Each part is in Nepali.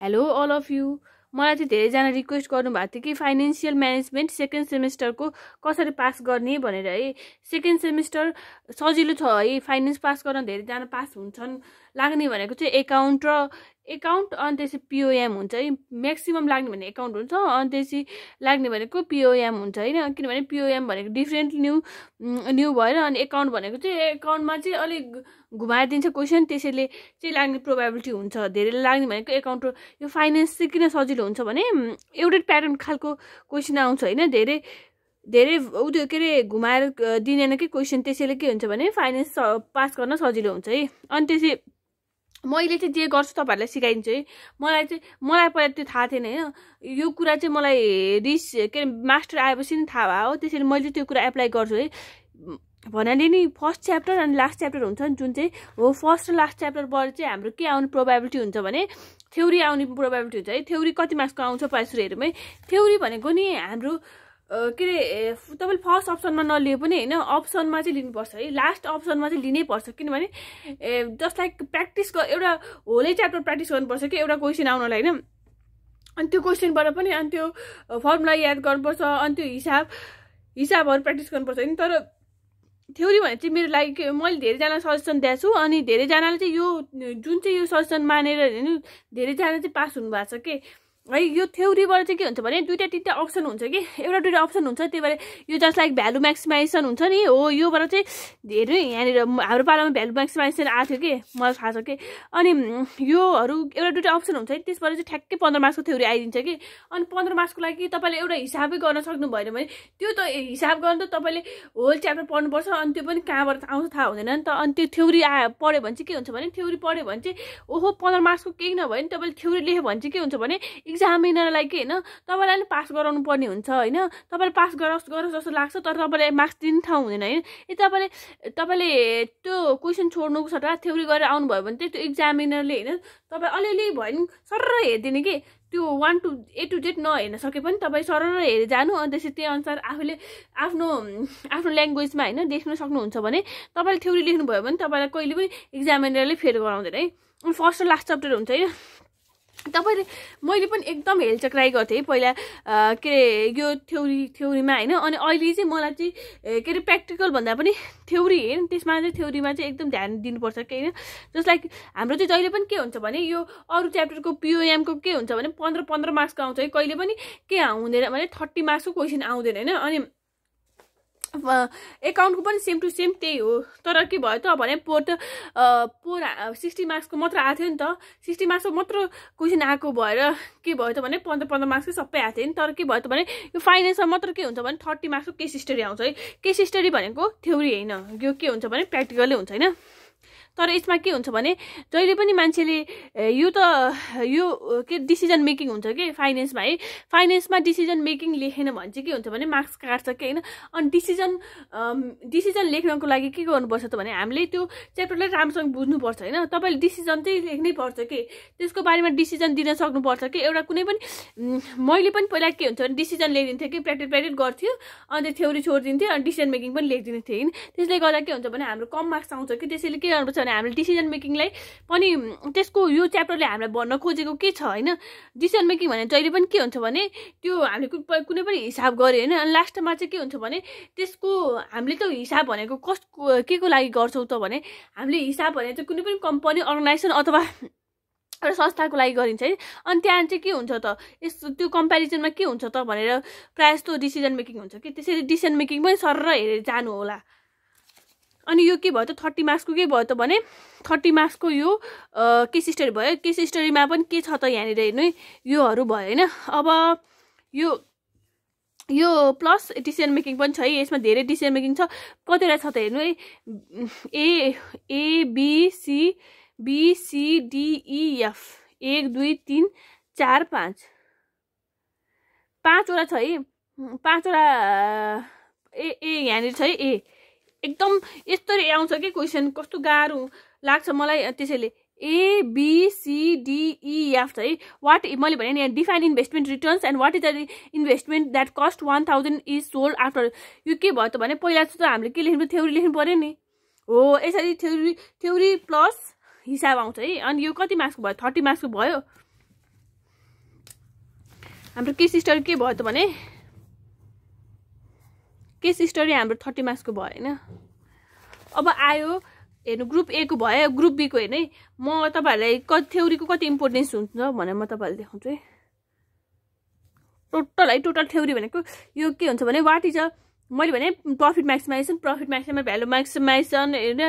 Hello all of you. मलाई चाहिँ धेरैजना रिक्वेस्ट गर्नुभएको थियो कि फाइनेन्सियल म्यानेजमेन्ट सेकेन्ड सेमेस्टरको कसरी पास गर्ने भनेर है। सेकेन्ड सेमेस्टर सजिलो छ है, फाइनेन्स पास गर्न धेरैजना पास हुन्छन्। लाग्ने भनेको चाहिँ एकाउन्ट अनि त्यसपछि पिओएम हुन्छ है। म्याक्सिमम लाग्ने भने एकाउन्ट हुन्छ, अनि त्यसपछि लाग्ने भनेको पिओएम हुन्छ होइन। किनभने पिओएम भनेको डिफ्रेन्ट न्यू भएर, अनि एकाउन्ट भनेको चाहिँ एकाउन्टमा चाहिँ अलिक घुमाएर दिन्छ क्वेसन, त्यसैले चाहिँ लाग्ने प्रोबेबिलिटी हुन्छ। धेरै लाग्ने भनेको एकाउन्ट। यो फाइनेन्स चाहिँ किन सजिलो हुन्छ भने एउटै प्याटर्न खालको क्वेसन आउँछ होइन, धेरै के अरे घुमाएर दिँदैन कि क्वेसन। त्यसैले के हुन्छ भने फाइनेन्स पास गर्न सजिलो हुन्छ है। अनि त्यसै मैले चाहिँ जे गर्छु तपाईँहरूलाई सिकाइदिन्छु है। मलाई पहिला त्यो थाहा थिएन होइन। यो कुरा चाहिँ मलाई के अरे मास्टर आएपछि नि थाहा भयो, त्यसैले मैले त्यो कुरा एप्लाई गर्छु है। भन्नाले नि फर्स्ट च्याप्टर अनि लास्ट च्याप्टर हुन्छ नि, जुन चाहिँ हो फर्स्ट र लास्ट च्याप्टरबाट चाहिँ हाम्रो के आउने प्रोबेबिलिटी हुन्छ भने थ्योरी आउने प्रोबेबिलिटी हुन्छ है। थ्योरी कति मार्क्सको आउँछ पहिला हेरौँ है। थ्योरी भनेको नि हाम्रो के अरे तपाईँले फर्स्ट अप्सनमा नलिए पनि होइन, अप्सनमा चाहिँ लिनुपर्छ है। लास्ट अप्सनमा चाहिँ लिनै पर्छ, किनभने जस्ट लाइक प्र्याक्टिस एउटा होलै च्याप्टर प्र्याक्टिस गर्नुपर्छ कि एउटा क्वेसन आउनलाई होइन। अनि त्यो क्वेसनबाट पनि अनि त्यो फर्मुला याद गर्नुपर्छ, अनि त्यो हिसाबहरू प्र्याक्टिस गर्नुपर्छ होइन। तर थ्योरी भने चाहिँ मेरो लागि मैले धेरैजनालाई सजेसन दिएको छु, अनि धेरैजनाले चाहिँ यो जुन चाहिँ यो सजेसन मानेर होइन धेरैजना चाहिँ पास हुनुभएको छ कि है। यो थ्योरीबाट चाहिँ के हुन्छ भने दुईवटा तिनवटा अप्सन हुन्छ कि, एउटा दुईवटा अप्सन हुन्छ। त्यही भएर यो जस्ट लाइक भ्यालु म्याक्सिमाइजेसन हुन्छ नि हो, योबाट चाहिँ धेरै यहाँनिर हाम्रो पालामा भ्यालु म्याक्सिमाइजेसन आएको थियो कि मलाई थाहा छ कि। अनि योहरू एउटा दुईवटा अप्सन हुन्छ है, त्यसबाट चाहिँ ठ्याक्कै 15 मार्क्सको थ्योरी आइदिन्छ कि। अनि 15 मार्क्सको लागि तपाईँले एउटा हिसाबै गर्न सक्नु भएन भने त्यो त हिसाब गर्न त तपाईँले होल च्याप्टर पढ्नुपर्छ, अनि त्यो पनि कहाँबाट आउँछ थाहा हुँदैन नि त। अनि त्यो थ्योरी पढ्यो भने चाहिँ के हुन्छ भने थ्योरी पढ्यो भने चाहिँ ओहो 15 मार्क्सको केही नभए नि तपाईँले थ्योरी लेख्यो भने चाहिँ के हुन्छ भने इक्जामिनरलाई के होइन तपाईँलाई नि पास गराउनु पर्ने हुन्छ होइन। तपाईँले पास गरोस् जस्तो लाग्छ, तर तपाईँले मार्क्स दिने ठाउँ हुँदैन होइन। तपाईँले त्यो क्वेसन छोड्नुको सट्टा थ्योरी गरेर आउनुभयो भने चाहिँ त्यो इक्जामिनरले होइन तपाईँ अलिअलि भयो नि सरर हेरिदिने कि त्यो 1 to A to Z नहेर्न सके पनि तपाईँ सरर हेरेर जानु, अनि त्यसपछि त्यही अनुसार आफूले आफ्नो ल्याङ्ग्वेजमा होइन देख्न सक्नुहुन्छ भने तपाईँले थ्योरी लेख्नुभयो भने तपाईँलाई कहिले पनि इक्जामिनरले फेल गराउँदैन है। फर्स्ट र लास्ट च्याप्टर हुन्छ है। मैले पनि एकदम हेलचक्राइ गर्थेँ पहिला के अरे यो थ्योरीमा होइन। अनि अहिले चाहिँ मलाई चाहिँ के अरे प्र्याक्टिकल भन्दा पनि थ्योरी हेर्नु, त्यसमा चाहिँ थ्योरीमा चाहिँ एकदम ध्यान दिनुपर्छ कि होइन। जस्ट लाइक हाम्रो चाहिँ जहिले पनि के हुन्छ भने यो अरू च्याप्टरको पिओएमको के हुन्छ भने 15 मार्क्सको आउँछ है, कहिले पनि के हुँदैन भने 30 मार्क्सको क्वेसन आउँदैन होइन। अनि एकाउन्टको पनि सेम टु सेम त्यही हो, तर के भयो त भने पोर 60 मार्क्सको मात्र आएको थियो नि त। 60 मार्क्सको मात्र क्वेसन आएको भएर के भयो त भने 15 मार्क्सकै सबै आएको थियो नि। तर के भयो त भने यो फाइनेन्समा मात्र के हुन्छ भने 30 मार्क्सको केस स्टडी आउँछ है। केस स्टडी भनेको थ्योरी होइन, यो के हुन्छ भने प्र्याक्टिकलै हुन्छ होइन। तर यसमा के हुन्छ भने जहिले पनि मान्छेले यो के डिसिजन मेकिङ हुन्छ कि फाइनेन्समा है। फाइनेन्समा डिसिजन मेकिङ लेखेन भने चाहिँ के हुन्छ भने मार्क्स काट्छ कि होइन। अनि डिसिजन लेख्नको लागि के गर्नुपर्छ त भने हामीले त्यो च्याप्टरलाई राम्रोसँग बुझ्नुपर्छ होइन। तपाईँले डिसिजन चाहिँ लेख्नै पर्छ कि त्यसको बारेमा डिसिजन दिन सक्नुपर्छ कि। एउटा कुनै पनि मैले पनि पहिला के हुन्छ भने डिसिजन लेखिदिन्थेँ कि प्र्याक्टिस गर्थ्यो, अनि थ्योरी छोडिदिन्थेँ, अनि डिसिजन मेकिङ पनि लेखिदिने थिएँ होइन। त्यसले गर्दा के हुन्छ भने हाम्रो कम मार्क्स आउँछ कि। त्यसैले के गर्नुपर्छ भने हामीले डिसिजन मेकिङलाई पनि त्यसको यो च्याप्टरले हामीलाई भन्न खोजेको के छ होइन। डिसिजन मेकिङ भने जहिले पनि के हुन्छ भने त्यो हामीले कुनै पनि हिसाब गऱ्यो होइन। अनि लास्टमा चाहिँ के हुन्छ भने त्यसको हामीले त हिसाब भनेको के को लागि गर्छौँ त भने हामीले हिसाब भने चाहिँ कुनै पनि कम्पनी अर्गनाइजेसन अथवा एउटा संस्थाको लागि गरिन्छ है। अनि त्यहाँ चाहिँ के हुन्छ त त्यो कम्पेरिजनमा के हुन्छ त भनेर प्रायः जस्तो डिसिजन मेकिङ हुन्छ कि। त्यसैले डिसिजन मेकिङ पनि सरर हेरेर जानु होला। अनि यो के भयो त 30 मार्क्सको के भयो त भने 30 मार्क्सको यो केस स्टडी भयो। केस स्टडीमा पनि के छ त यहाँनिर हेर्नु है, योहरू भयो होइन। अब यो प्लस डिसिजन मेकिङ पनि छ है। यसमा धेरै डिसिजन मेकिङ छ। कतिवटा छ त हेर्नु है, ABCDEF 1 2 3 4 5 5वटा छ है। 5वटा यहाँनिर छ है। एकदम यस्तरी आउँछ कि क्वेसन, कस्तो गाह्रो लाग्छ मलाई। त्यसैले ABCDEF छ है। वाट मैले भने नि define investment returns and what is the investment that cost 1000 is sold after. यो के भयो त भने पहिला चाहिँ हामीले के लेख्नु, थ्योरी लेख्नु पर्यो नि हो। यसरी थ्योरी प्लस हिसाब आउँछ है। अनि यो कति मार्क्सको भयो, 30 मार्क्सको भयो। हाम्रो केस स्टडी के भयो त भने केस स्टडी हाम्रो 30 मार्क्सको भयो हैन। अब आयो हेर्नु ग्रुप ए को भयो, ग्रुप बी को हेर्नु है। म तपाईहरुलाई कति थ्योरीको कति इम्पोर्टेन्स हुन्छ भने म तपाईहरुलाई देखाउँछु है। टोटल थ्योरी भनेको यो के हुन्छ भने व्हाट इज अ मैले भने प्रॉफिट मैक्सिमाइजेसन, भ्यालु मैक्सिमाइजेसन हैन,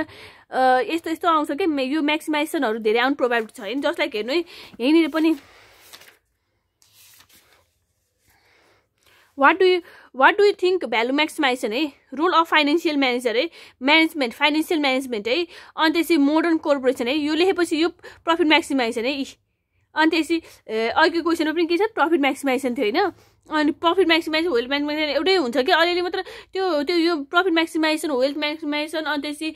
यस्तो यस्तो आउँछ के। यो मैक्सिमाइजेसनहरु धेरै आउन प्रोबेबिलिटी छ हैन। जस्ट लाइक हेर्नु है यहीँनिर पनि What do you think value maximisation है, रोल अफ फाइनेन्शियल म्यानेजर है, म्यानेजमेन्ट फाइनेन्शियल म्यानेजमेन्ट है, अनि त्यसै मोडर्न कर्पोरेसन है। यो लेखेपछि यो प्रॉफिट मैक्सिमाइजेसन है। अनि त्यसै अघिको क्वेशनमा पनि के छ प्रॉफिट मैक्सिमाइजेसन थियो हैन। अनि प्रॉफिट मैक्सिमाइजेसन वेल्थ मैक्सिमाइजेसन एउटै हुन्छ कि अलिअलि मात्र त्यो यो प्रॉफिट मैक्सिमाइजेसन वेल्थ मैक्सिमाइजेसन अनि त्यसै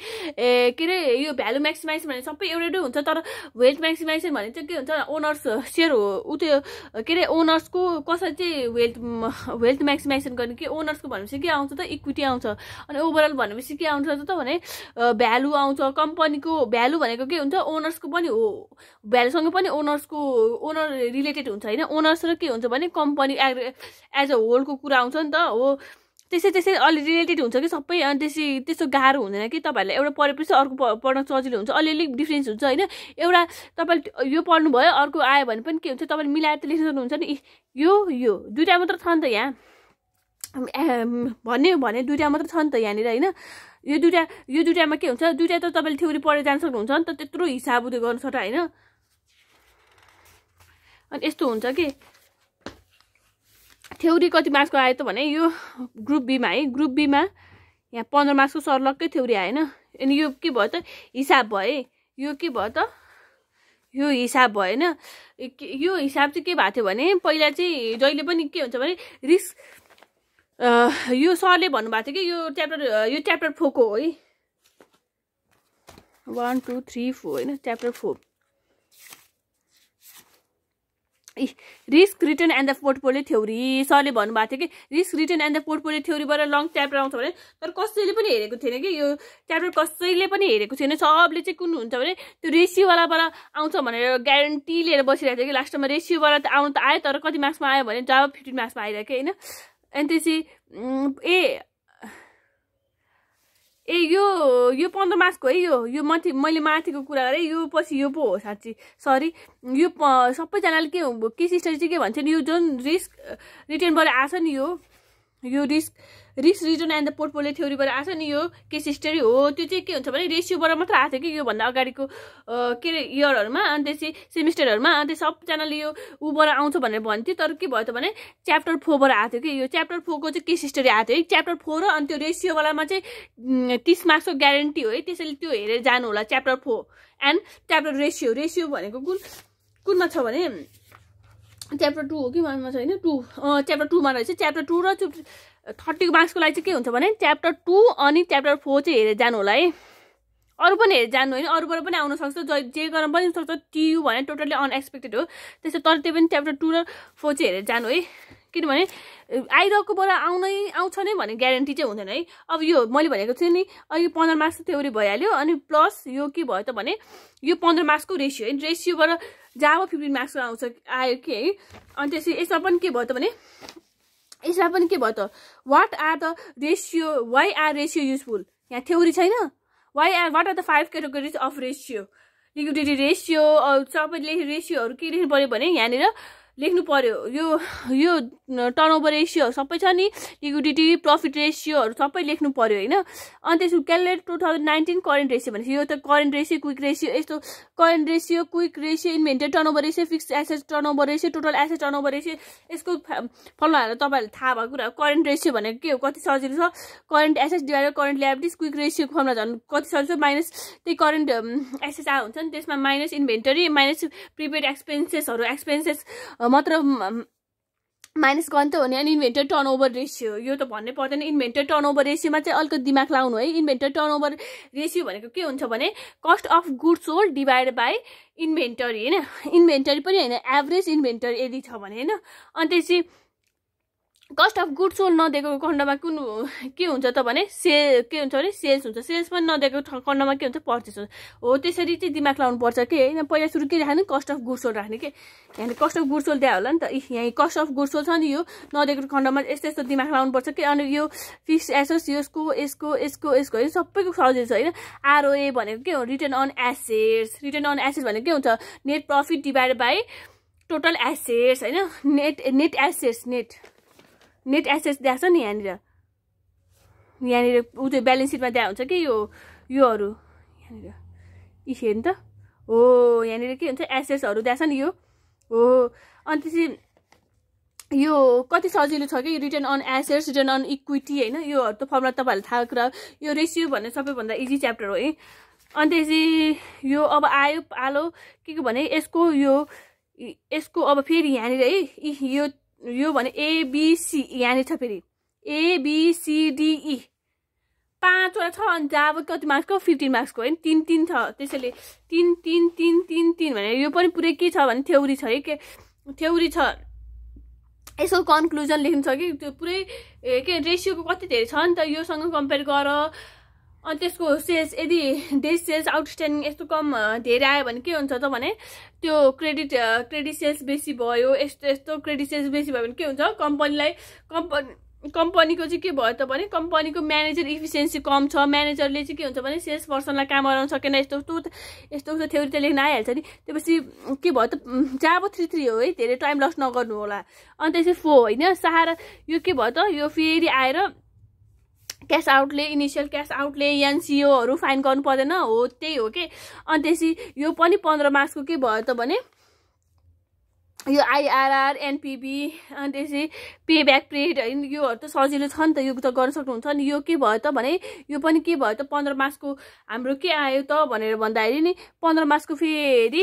के रे यो भ्यालु मैक्सिमाइजेसन भने सबै एउटै हुन्छ। तर वेल्थ मैक्सिमाइजेसन भने चाहिँ के हुन्छ ओनर्स शेयर हो उ त्यो के रे ओनर्सको कसरी चाहिँ वेल्थ मैक्सिमाइजेसन गर्ने कि ओनर्सको भनेपछि के आउँछ त इक्विटी आउँछ। अनि ओभरअल भनेपछि के आउँछ त भने भ्यालु आउँछ। कम्पनीको भ्यालु भनेको के हुन्छ ओनर्सको पनि हो, भ्यालुसँग पनि ओनर रिलेटेड हुन्छ हैन। ओनर्स र के हुन्छ भने कम्पनी एज अ होलको कुरा आउँछ नि त हो। त्यसै अलि रिलेटेड हुन्छ कि सबै। अनि त्यस्तो गाह्रो हुँदैन कि तपाईहरुलाई एउटा पढेपछि अर्को पढ्न सजिलो हुन्छ। अलिअलि डिफरेन्स हुन्छ हैन। एउटा तपाईले यो पढ्नु भयो अर्को आयो भने पनि के हुन्छ तपाईले मिलाएर त लेख्न सक्नुहुन्छ नि। यो दुईटा मात्र छ नि त यहाँ भने दुईटा मात्र छ नि त यहाँनिर हैन। यो दुईटामा के हुन्छ दुईटा त तपाईले थ्योरी पढेर जान सक्नुहुन्छ नि त। त्यत्रो हिसाब उयो गर्न सक्छ हैन। अनि यस्तो हुन्छ कि थ्योरी कति मार्क्सको आयो त भने यो ग्रुप बीमा है। ग्रुप बीमा यहाँ 15 मार्क्सको सर्लक्कै थ्योरी आएन। अनि यो के भयो त हिसाब भयो। यो के भयो त यो हिसाब भयो हैन। यो हिसाब चाहिँ के भएको थियो भने पहिला चाहिँ जहिले पनि के हुन्छ भने रिस्क यो सरले भन्नुभएको थियो कि यो च्याप्टर 4 को हो है। 1 2 3 4 हैन chapter 4 risk return and the portfolio theory सरले भन्नुभएको थियो कि risk return and the portfolio थ्योरीबाट लङ च्याप्टर आउँछ भने। तर कसैले पनि हेरेको थिएन कि यो च्याप्टर कसैले पनि हेरेको थिएन। सबले चाहिँ कुन हुन्छ भने त्यो रेसियोवालाबाट आउँछ भनेर ग्यारेन्टी लिएर बसिरहेको थियो कि लास्टमा रेसियोवाला त आउनु त आयो तर कति मार्क्समा आयो भने जवाब 15 मार्क्समा आइरहेको हैन। अनि त्यसै यो 15 मार्क्सको है। यो मैले माथिको कुरा गरेँ यो पछि यो पो हो साँच्ची सरी। यो सबैजनाले के स्टडी चाहिँ के भन्छ नि यो जुन रिस्क रिटर्नबाट आछ नि यो risk return and the portfolio थ्योरीबाट आछ नि यो केस स्टडी हो। त्यो चाहिँ के हुन्छ भने रेसियोबाट मात्र आएको थियो कि यो भन्दा अगाडिको के रे इयरहरुमा अनि त्यसै सेमिस्टरहरुमा। अनि सबैजनाले यो उबाट आउँछ भनेर भन्थ्यो। तर के भयो त भने च्याप्टर 4 बाट आएको थियो कि यो च्याप्टर 4 को चाहिँ केस स्टडी आएको थियो है। च्याप्टर 4 र अनि त्यो रेसियोवालामा चाहिँ 30 मार्क्सको ग्यारेन्टी हो है। त्यसैले त्यो हेरेर जानु होला च्याप्टर 4 एन्ड च्याप्टर रेसियो भनेको कुनमा छ भने च्याप्टर 2 हो कि 1 मा छ हैन 2 च्याप्टर 2 मा रहेछ। च्याप्टर 2 र 30 मार्क्सको लागि चाहिँ के हुन्छ भने च्याप्टर 2 अनि च्याप्टर 4 चाहिँ हेरेर जानु होला है। अरु पनि हेरेर जानु हैन। अरुबाट पनि आउन सक्छ जे गर्न पनि सक्छ। टियु भने टोटली अनएक्सपेक्टेड हो। त्यसै तर त्यो पनि च्याप्टर 2 र 4 चाहिँ हेरेर जानु है। किनभने आइरहेकोबाट आउँछ नै भन्ने ग्यारेन्टी चाहिँ हुँदैन है। अब यो मैले भनेको छु नि अघि 15 मार्क्सको थ्योरी भइहाल्यो। अनि प्लस यो के भयो त भने यो 15 मार्क्सको रेसियो है। रेसियोबाट जब 15 मार्क्सको आउँछ आयो कि है। अनि त्यसै यसमा पनि के भयो त भने what are the ratio why are ratio useful. यहाँ थ्योरी छैन। What are the 5 categories of ratio. Liquidity ratio सबैले रेसियोहरु के लेख्नु पर्यो भने यहाँनिर लेख्नु पर्यो। यो टर्नओभर रेसियो सबै छ नि लिक्विडिटी प्रॉफिट रेसियोहरु सबै लेख्नु पर्यो हैन। अनि त्यसको क्यालकुलेट 2019 करेन्ट रेसियो भनेपछि यो त करेन्ट रेसियो क्विक रेसियो यस्तो current ratio quick ratio inventory turnover ratio fixed asset turnover ratio total asset turnover ratio यसको फर्मुलाहरु तपाईहरुलाई थाहा भएको कुरा। करेन्ट रेसियो भनेको के हो कति सजिलो छ current asset divided current liabilities quick रेसियोको फर्मुला झन् कति सजिलो माइनस त्यही करेन्ट एसेट आ हुन्छ नि त्यसमा minus inventory minus prepaid expenses मात्र माइनस गर्ने त हो नि। अनि इन्भेन्टरी टर्नओभर रेसियो यो त भन्नै पर्दैन। इन्भेन्टरी टर्नओभर रेसियोमा चाहिँ अलिकति दिमाग लाउनु है। इन्भेन्टरी टर्नओभर रेसियो भनेको के हुन्छ भने cost of goods sold divided by inventory हैन। इन्भेन्टरी पनि हैन एभरेज इन्भेन्टरी यदि छ भने हैन। अनि त्यसै कस्ट अफ गुड्स सोल्ड नदिएको खण्डमा कुन के हुन्छ त भने के हुन्छ भने सेल्स हुन्छ। सेल्स पनि नदिएको खण्डमा के हुन्छ पर्चेस हुन्छ। हो त्यसरी चाहिँ दिमाग लाउनु पर्छ कि हैन। पहिला सुरु के राख्ने कस्ट अफ गुड्स सोल्ड राख्ने के यहाँ कस्ट अफ गुड्स सोल्ड दिया होला नि त। यहाँ कस्ट अफ गुड्स सोल्ड छ नि यो नदिएको खण्डमा यस्तो यस्तो दिमाग लाउनु पर्छ कि अनि यो फिक्स्ड एसेट्स यसको यसको यसको यसको है सबैको सजिलो छ हैन। आरओए भनेको के हो return on assets. Return on assets भनेको के हुन्छ net profit divided by total assets हैन। नेट एसेट्स नेट एसेट्स दिएको छ नि यहाँनिर उ त्यो ब्यालेन्स सिटमा दिएको हुन्छ कि योहरू यहाँनिर हेर्नु त हो यहाँनिर के हुन्छ एसेट्सहरू दिएको छ नि यो हो। अनि त्यसपछि यो कति सजिलो छ कि return on assets return on equity हैन। योहरू त फर्मुला तपाईँहरूले थाहा कुरा यो रेसियो भन्ने सबैभन्दा इजी च्याप्टर हो है। अनि त्यसपछि यो अब आयो पालो के भने यसको अब फेरि यहाँनिर है यो भने एबीसी यहाँनिर छ फेरि एबीसीडीई 5 वटा छ। अनि जब कति मार्क्सको 15 मार्क्सको होइन 3 छ। त्यसैले 3 भने यो पनि पुरै के छ भने थ्योरी छ है के थ्योरी छ। यसको कन्क्लुजन लेख्नु छ कि त्यो पुरै के रेसियोको कति धेरै छ नि त योसँग कम्पेयर गर। अनि त्यसको सेल्स यदि डेज सेल्स आउटस्ट्यान्डिङ यस्तो कम धेरै आयो भने के हुन्छ त भने त्यो क्रेडिट सेल्स बेसी भयो। यस्तो क्रेडिट सेल्स बेसी भयो भने के हुन्छ कम्पनीको चाहिँ के भयो त भने कम्पनीको म्यानेजर इफिसियन्सी कम छ। म्यानेजरले चाहिँ के हुन्छ भने सेल्स पर्सनलाई काम गराउन सकेन। यस्तो थ्योरी त लेख्न आइहाल्छ नि। त्यसपछि के भयो त जाबो 3 हो है धेरै टाइम लस नगर्नु होला। अनि त्यसपछि 4 होइन सहारा यो के भयो त यो फेरि आएर cash outlay initial cash outlay एनसिओहरू फाइन गर्नु पर्दैन हो त्यही हो कि। अनि त्यसपछि यो पनि 15 मार्क्सको के भयो त भने यो आइआरआर एनपीबी अनि त्यसपछि पे ब्याक पिरियड हैन योहरू त सजिलो छ नि त यो त गर्न सक्नुहुन्छ नि। यो के भयो त भने यो पनि के भयो त 15 मार्क्सको हाम्रो के आयो त भनेर भन्दाखेरि नि 15 मार्क्सको फेरि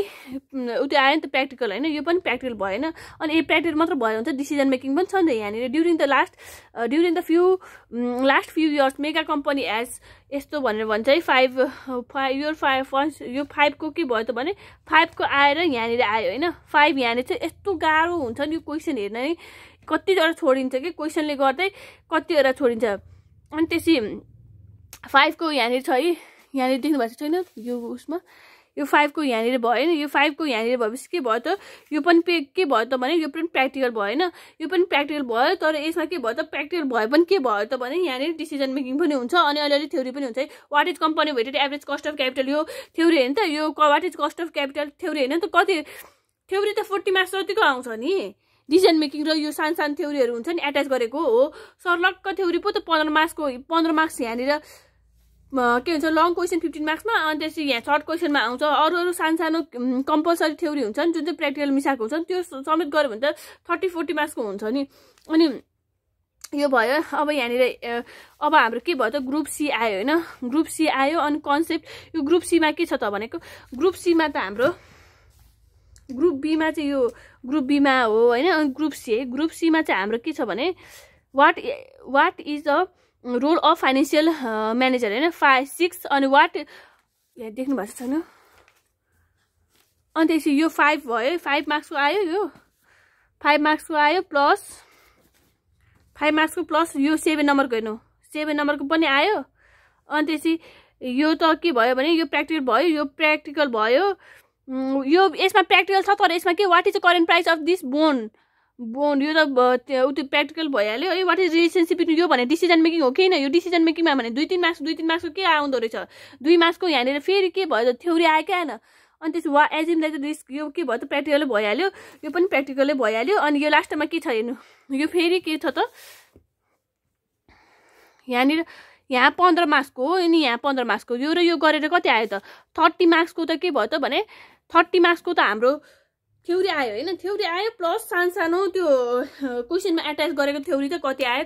उतै आयो नि त प्र्याक्टिकल हैन। यो पनि प्र्याक्टिकल भएन। अनि यो प्र्याक्टिकल मात्र भयो हुन्छ डिसिजन मेकिङ पनि छ नि त यहाँनिर। During the last few years mega company as यस्तो भनेर भन्छ है 5 यो 5 को के भयो त भने 5 को आएर यहाँनिर आयो हैन। 5 यहाँनिर चाहिँ यस्तो गाह्रो हुन्छ नि यो क्वेसन हेर्न नै कतिवटा छोडिन्छ कि क्वेसनले गर्दै कतिवटा छोडिन्छ। अनि त्यसै 5 को यहाँनिर छ है यहाँनिर देख्नु भएको छैन यो उसमा यो 5 को यहाँनिर भयो हैन। यो 5 को यहाँनिर भएपछि के भयो त यो पनि के भयो त भने यो पनि प्र्याक्टिकल भयो हैन। यो पनि प्र्याक्टिकल भयो तर यसमा के भयो त प्र्याक्टिकल भए पनि के भयो त भने यहाँनिर डिसिजन मेकिङ पनि हुन्छ अनि अलिअलि थ्योरी पनि हुन्छ है। What is company weighted average cost of capital यो थ्योरी हैन त। यो what is cost of capital theory हैन त। कति थ्योरी त 40 मार्क्स जतिको आउँछ नि। डिसिजन मेकिङ र यो सानो थ्योरीहरू हुन्छ नि एट्याच गरेको हो। सर्लक्क थ्योरी पो त 15 मार्क्स यहाँनिर के हुन्छ लङ क्वेसन 15 मार्क्समा। अनि त्यसपछि यहाँ सर्ट क्वेसनमा आउँछ। अरू सानो कम्पलसरी थ्योरी हुन्छ नि जुन चाहिँ प्र्याक्टिकल मिसाएको हुन्छ नि त्यो समेत गऱ्यो भने त 30-40 मार्क्सको हुन्छ नि। अनि यो भयो। अब यहाँनिर अब हाम्रो के भयो त ग्रुप सी आयो हैन। ग्रुप सी आयो अनि कन्सेप्ट यो ग्रुप सीमा के छ त भनेको ग्रुप सीमा त हाम्रो ग्रुप बीमा चाहिँ यो ग्रुप बीमा हो हैन। अनि ग्रुप सीमा चाहिँ हाम्रो के छ भने what is the role of financial manager हैन 5-6 अनि वाट यहाँ देख्नु भएको छैन। अनि त्यसपछि यो 5 भयो 5 मार्क्सको आयो यो 5 मार्क्सको आयो प्लस 5 मार्क्सको प्लस यो 7 नम्बरको हेर्नु 7 नम्बरको पनि आयो। अनि त्यसपछि यो त के भयो भने यो प्र्याक्टिकल भयो यो प्र्याक्टिकल भयो। यो यसमा प्र्याक्टिकल छ तर यसमा के what is the current price of this bond यो त उति प्र्याक्टिकल भइहाल्यो है। वाट इज रिलेसनसिप बिट्विन यो भने डिसिजन मेकिङ हो कि यो डिसिजन मेकिङमा भने 2-3 मार्क्सको के आउँदो रहेछ 2 मार्क्सको यहाँनिर फेरि के भयो त थ्योरी आयो क्या हैन। अनि त्यसो एजिम दैट रिस्क यो के भयो त प्र्याक्टिकलै भइहाल्यो यो पनि प्र्याक्टिकलै भइहाल्यो। अनि यो लास्टमा के छ हेर्नु यो फेरि के छ त यहाँनिर यहाँ 15 मार्क्सको अनि यहाँ 15 मार्क्सको यो र यो गरेर कति आयो त 30 मार्क्सको त के भयो त भने 30 मार्क्सको त हाम्रो थ्योरी आयो हैन। थ्योरी आयो प्लस सानो त्यो क्वेसनमा एट्याच गरेको थ्योरी त कति आयो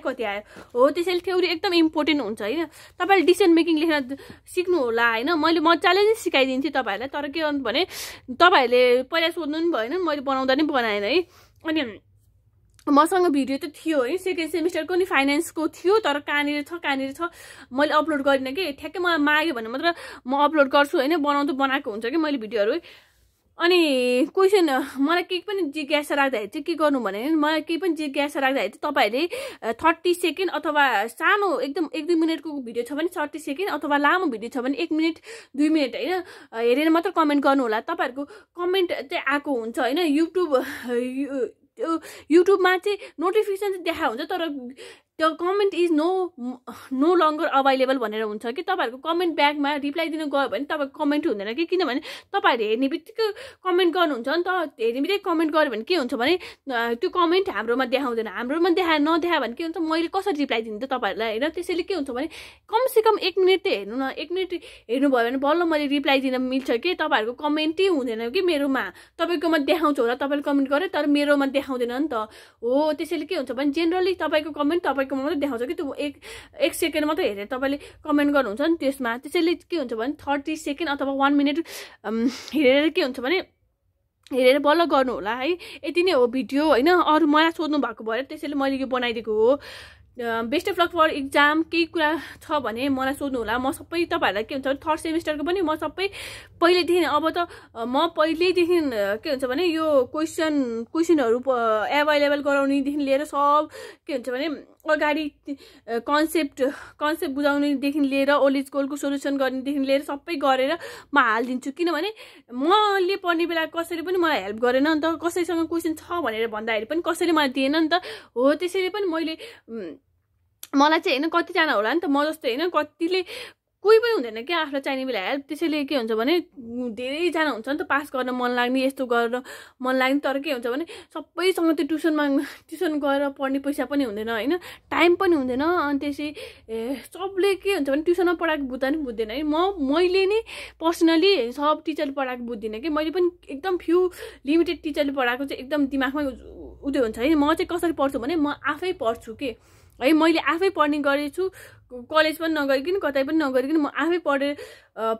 हो। त्यसैले थ्योरी एकदम इम्पोर्टेन्ट हुन्छ हैन। तपाईले डिसिजन मेकिङ लेख्न सिक्नु होला हैन। मैले मजाले नै सिकाइदिन्छु तपाईहरुलाई तर के भने तपाईहरुले पहिला सोध्नु नि भएन मैले बनाउँदा नि बनाएन है। अनि मसँग भिडियो त थियो है सेकेन्ड सेमिस्टरको नि फाइनान्सको थियो तर कहाँनिर छ मैले अपलोड गरिन कि ठ्याक्कै मलाई माग्यो भने मात्र म अपलोड गर्छु हैन। बनाउँदा बनाएको हुन्छ कि मैले भिडियोहरु। अनि क्वेसन मलाई केही पनि जिज्ञासा राख्दाखेरि चाहिँ के गर्नु भने मलाई केही पनि जिज्ञासा राख्दाखेरि चाहिँ तपाईँहरूले 30 सेकेन्ड अथवा सानो एकदम 1-2 मिनटको भिडियो छ भने 30 सेकेन्ड अथवा लामो भिडियो छ भने 1 मिनट 2 मिनट होइन हेरेर मात्र कमेन्ट गर्नु होला। तपाईँहरूको कमेन्ट चाहिँ आएको हुन्छ होइन। युट्युबमा चाहिँ नोटिफिकेसन चाहिँ देखा हुन्छ तर त्यो comment is no longer available भनेर हुन्छ कि तपाईँहरूको कमेन्ट ब्याकमा रिप्लाई दिनु गयो भने तपाईँको कमेन्ट हुँदैन कि किनभने तपाईँहरूले हेर्ने बित्तिकै कमेन्ट गर्नुहुन्छ नि त। हेर्ने बित्तिकै कमेन्ट गऱ्यो भने के हुन्छ भने त्यो कमेन्ट हाम्रोमा देखाउँदैन। हाम्रोमा नदेखायो भने के हुन्छ मैले कसरी रिप्लाई दिनु त तपाईँहरूलाई होइन। त्यसैले के हुन्छ भने कमसेकम 1 मिनट त हेर्नु न। 1 मिनट हेर्नुभयो भने बल्ल मैले रिप्लाई दिन मिल्छ कि तपाईँहरूको कमेन्टै हुँदैन कि मेरोमा। तपाईँकोमा देखाउँछ होला तपाईँले कमेन्ट गरे तर मेरोमा देखाउँदैन नि त हो। त्यसैले के हुन्छ भने जेनरली तपाईँको कमेन्ट तपाईँकोमा मात्रै देखाउँछ कि त्यो 1 सेकेन्ड मात्रै हेरेर तपाईँले कमेन्ट गर्नुहुन्छ नि त्यसमा। त्यसैले के हुन्छ भने 30 सेकेन्ड अथवा 1 मिनट हेरेर के हुन्छ भने हेरेर बल्ल गर्नु होला है। यति नै हो भिडियो होइन। अरू मलाई सोध्नु भएको भएर त्यसैले मैले यो बनाइदिएको हो। Best of luck for exam केही कुरा छ भने मलाई सोध्नु होला। म सबै तपाईँहरूलाई के हुन्छ भने 3rd सेमिस्टरको पनि म सबै पहिलेदेखि अब त म पहिल्यैदेखि के हुन्छ भने यो क्वेसनहरू एभाइलेबल गराउनेदेखि लिएर सब के हुन्छ भने अगाडि कन्सेप्ट बुझाउनेदेखि लिएर ओल्ड स्कुलको सोल्युसन गर्नेदेखि लिएर सबै गरेर म हालिदिन्छु। किनभने मैले पढ्ने बेला कसैले पनि मलाई हेल्प गरेन नि त। कसैसँग क्वेसन छ भनेर भन्दाखेरि पनि कसैले मलाई दिएन नि त हो। त्यसैले पनि मलाई चाहिँ होइन कतिजना होला नि त म जस्तो होइन कतिले कोही पनि हुँदैन क्या आफूलाई चाहिने बेला हेल्प। त्यसैले के हुन्छ भने धेरैजना हुन्छ नि त पास गर्न मन लाग्ने यस्तो गर्न मन लाग्ने तर के हुन्छ भने सबैसँग त्यो ट्युसन गएर पढ्ने पैसा पनि हुँदैन होइन टाइम पनि हुँदैन। अनि त्यसै सबले के हुन्छ भने ट्युसनमा पढाएको बुझ्दा नि बुझ्दैन है। मैले नै पर्सनली सब टिचरले पढाएको बुझ्दिनँ कि मैले पनि एकदम फ्यु लिमिटेड टिचरले पढाएको चाहिँ एकदम दिमागमा उदय हुन्छ है। म चाहिँ कसरी पढ्छु भने म आफै पढ्छु के है। मैले आफै पढ्ने गरेछु कलेज पनि नगरिकन कतै पनि नगरिकन म आफै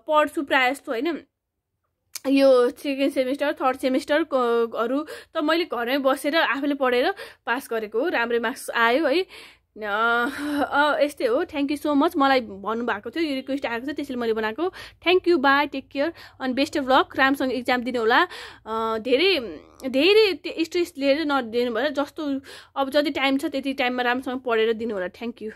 पढ्छु प्रायः जस्तो होइन। यो 2nd सेमिस्टर 3rd सेमिस्टरहरू त मैले घरमै बसेर आफैले पढेर पास गरेको हो। राम्रै मार्क्स आयो है। यस्तै हो। Thank you so much. मलाई भन्नुभएको थियो यो रिक्वेस्ट आएको छ त्यसैले मैले बनाएको। Thank you bye take care अनि बेस्ट अफ लक। राम्रोसँग इक्जाम दिनु होला। धेरै स्ट्रेस लिएर नदिनु भएर जस्तो अब जति टाइम छ त्यति टाइममा राम्रोसँग पढेर दिनु होला। Thank you.